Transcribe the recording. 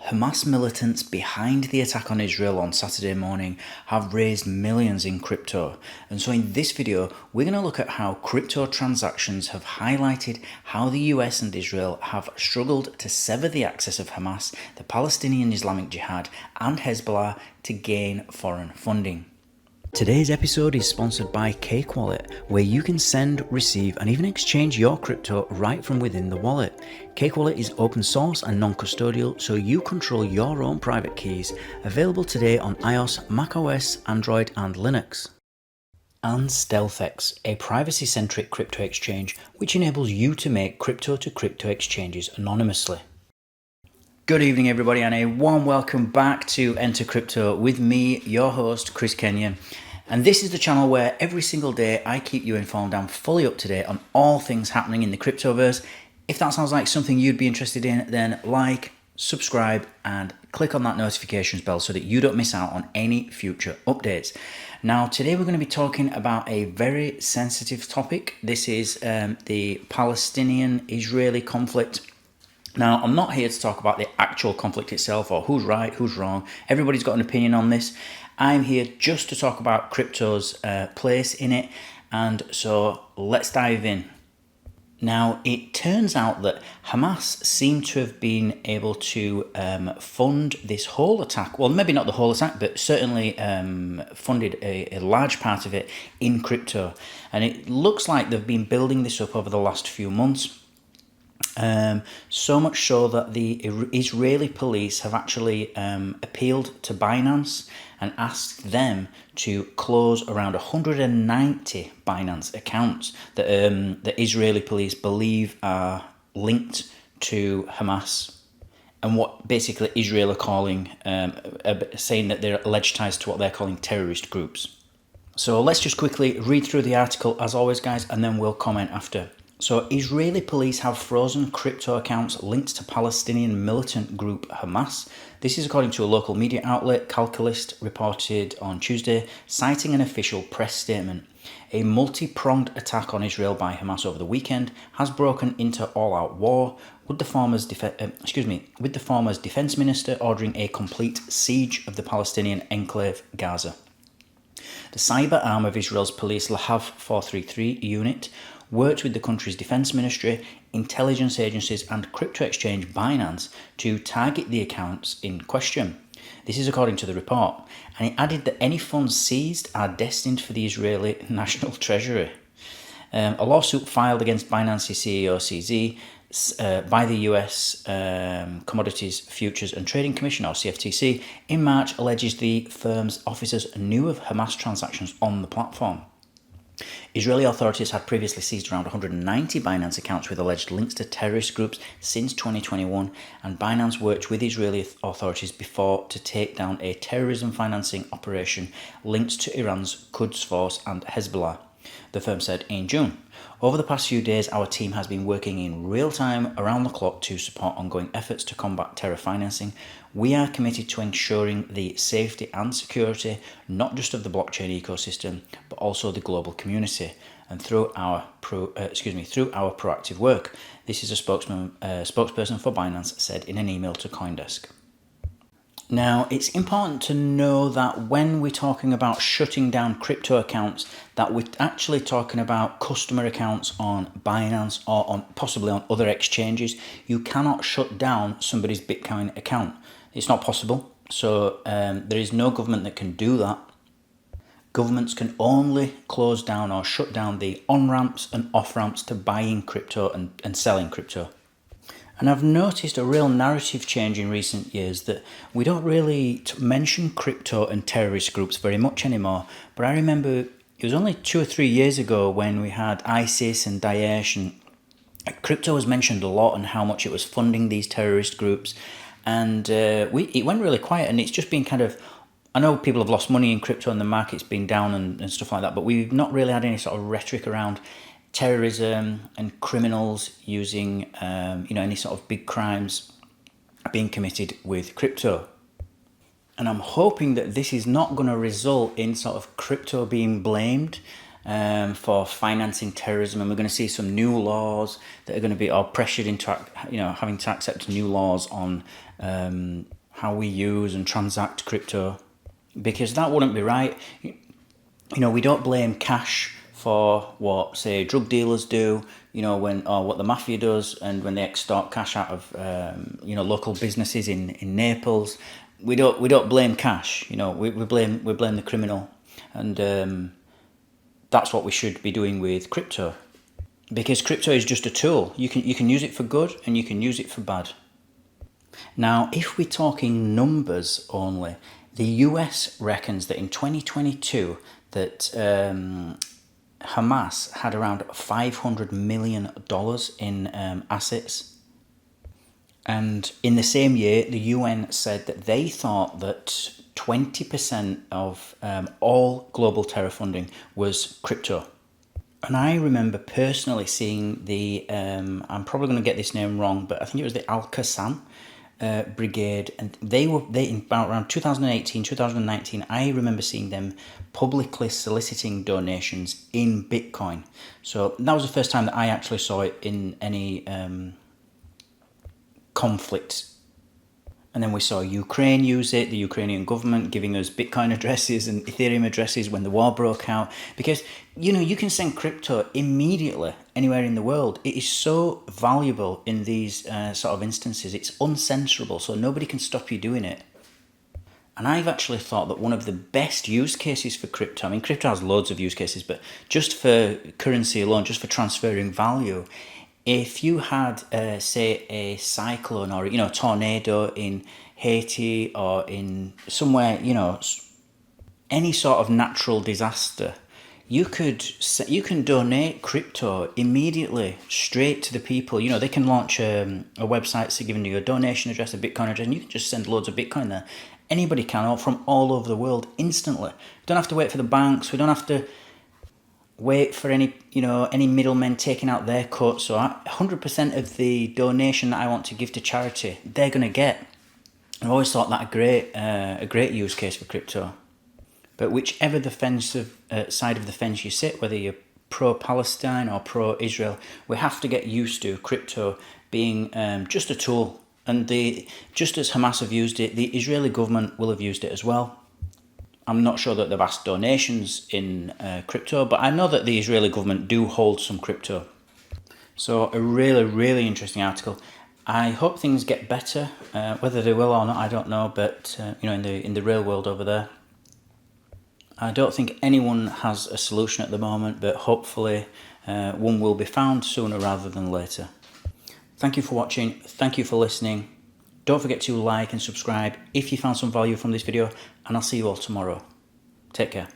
Hamas militants behind the attack on Israel on Saturday morning have raised millions in crypto. And so in this video, we're going to look at how crypto transactions have highlighted how the US and Israel have struggled to sever the access of Hamas, the Palestinian Islamic Jihad, and Hezbollah to gain foreign funding. Today's episode is sponsored by Cake Wallet, where you can send, receive, and even exchange your crypto right from within the wallet. Cake Wallet is open source and non-custodial, so you control your own private keys. Available today on iOS, macOS, Android, and Linux. And StealthEX, a privacy-centric crypto exchange which enables you to make crypto-to-crypto exchanges anonymously. Good evening, everybody, and a warm welcome back to Enter Crypto with me, your host, Chris Kenyon. And this is the channel where every single day I keep you informed and fully up to date on all things happening in the cryptoverse. If that sounds like something you'd be interested in, then like, subscribe, and click on that notifications bell so that you don't miss out on any future updates. Now, today we're going to be talking about a very sensitive topic. This is the Palestinian-Israeli conflict. Now, I'm not here to talk about the actual conflict itself or who's right, who's wrong. Everybody's got an opinion on this. I'm here just to talk about crypto's place in it. And so let's dive in. Now, it turns out that Hamas seem to have been able to fund this whole attack. Well, maybe not the whole attack, but certainly funded a large part of it in crypto. And it looks like they've been building this up over the last few months. So much so that the Israeli police have actually appealed to Binance and asked them to close around 190 Binance accounts that the Israeli police believe are linked to Hamas, and what basically Israel are calling, saying that they're alleged ties to what they're calling terrorist groups. So let's just quickly read through the article as always, guys, and then we'll comment after. So, Israeli police have frozen crypto accounts linked to Palestinian militant group Hamas. This is according to a local media outlet. Calculist reported on Tuesday, citing an official press statement. A multi-pronged attack on Israel by Hamas over the weekend has broken into all-out war, with the former's defense minister ordering a complete siege of the Palestinian enclave Gaza. The cyber arm of Israel's police Lahav 433 unit worked with the country's defense ministry, intelligence agencies, and crypto exchange Binance to target the accounts in question. This is according to the report, and it added that any funds seized are destined for the Israeli National Treasury. A lawsuit filed against Binance's CEO CZ by the US Commodities, Futures and Trading Commission, or CFTC, in March alleges the firm's officers knew of Hamas transactions on the platform. Israeli authorities had previously seized around 190 Binance accounts with alleged links to terrorist groups since 2021, and Binance worked with Israeli authorities before to take down a terrorism financing operation linked to Iran's Quds Force and Hezbollah, the firm said in June. Over the past few days, our team has been working in real time around the clock to support ongoing efforts to combat terror financing. We are committed to ensuring the safety and security, not just of the blockchain ecosystem, but also the global community. And through our proactive work, this is a spokesperson for Binance said in an email to CoinDesk. Now, it's important to know that when we're talking about shutting down crypto accounts, that we're actually talking about customer accounts on Binance or possibly on other exchanges. You cannot shut down somebody's Bitcoin account. It's not possible. So there is no government that can do that. Governments can only close down or shut down the on-ramps and off-ramps to buying crypto and selling crypto. And I've noticed a real narrative change in recent years that we don't really mention crypto and terrorist groups very much anymore. But I remember it was only 2 or 3 years ago when we had ISIS and Daesh, and crypto was mentioned a lot and how much it was funding these terrorist groups. And it went really quiet, and it's just been kind of, I know people have lost money in crypto and the market's been down and stuff like that, but we've not really had any sort of rhetoric around terrorism and criminals using any sort of big crimes being committed with crypto. And I'm hoping that this is not going to result in sort of crypto being blamed for financing terrorism, and we're going to see some new laws that are going to be pressured into having to accept new laws on how we use and transact crypto, because that wouldn't be right. We don't blame cash for what, say, drug dealers do, or what the mafia does, and when they extort cash out of local businesses in Naples. We don't blame cash. We blame the criminal, and that's what we should be doing with crypto, because crypto is just a tool. You can use it for good and you can use it for bad. Now, if we're talking numbers only, the US reckons that in 2022 that Hamas had around $500 million in assets. And in the same year, the UN said that they thought that 20% of all global terror funding was crypto. And I remember personally seeing the, I'm probably going to get this name wrong, but I think it was the Al-Qassam brigade, and they in about around 2018, 2019, I remember seeing them publicly soliciting donations in Bitcoin. So that was the first time that I actually saw it in any conflict. And then we saw Ukraine use it, the Ukrainian government giving us Bitcoin addresses and Ethereum addresses when the war broke out. Because, you can send crypto immediately anywhere in the world. It is so valuable in these sort of instances. It's uncensorable, so nobody can stop you doing it. And I've actually thought that one of the best use cases for crypto, crypto has loads of use cases, but just for currency alone, just for transferring value, if you had, say, a cyclone or, a tornado in Haiti or in somewhere, any sort of natural disaster, you can donate crypto immediately straight to the people. They can launch a website, so giving you a donation address, a Bitcoin address, and you can just send loads of Bitcoin there. Anybody can, from all over the world, instantly. We don't have to wait for the banks. We don't have to wait for any middlemen taking out their cut. So 100% of the donation that I want to give to charity, they're going to get. I've always thought that a great use case for crypto. But whichever side of the fence you sit, whether you're pro-Palestine or pro-Israel, we have to get used to crypto being just a tool. And just as Hamas have used it, the Israeli government will have used it as well. I'm not sure that they've asked donations in crypto, but I know that the Israeli government do hold some crypto. So a really, really interesting article. I hope things get better. Whether they will or not, I don't know. But in the real world over there, I don't think anyone has a solution at the moment. But hopefully, one will be found sooner rather than later. Thank you for watching. Thank you for listening. Don't forget to like and subscribe if you found some value from this video, and I'll see you all tomorrow. Take care.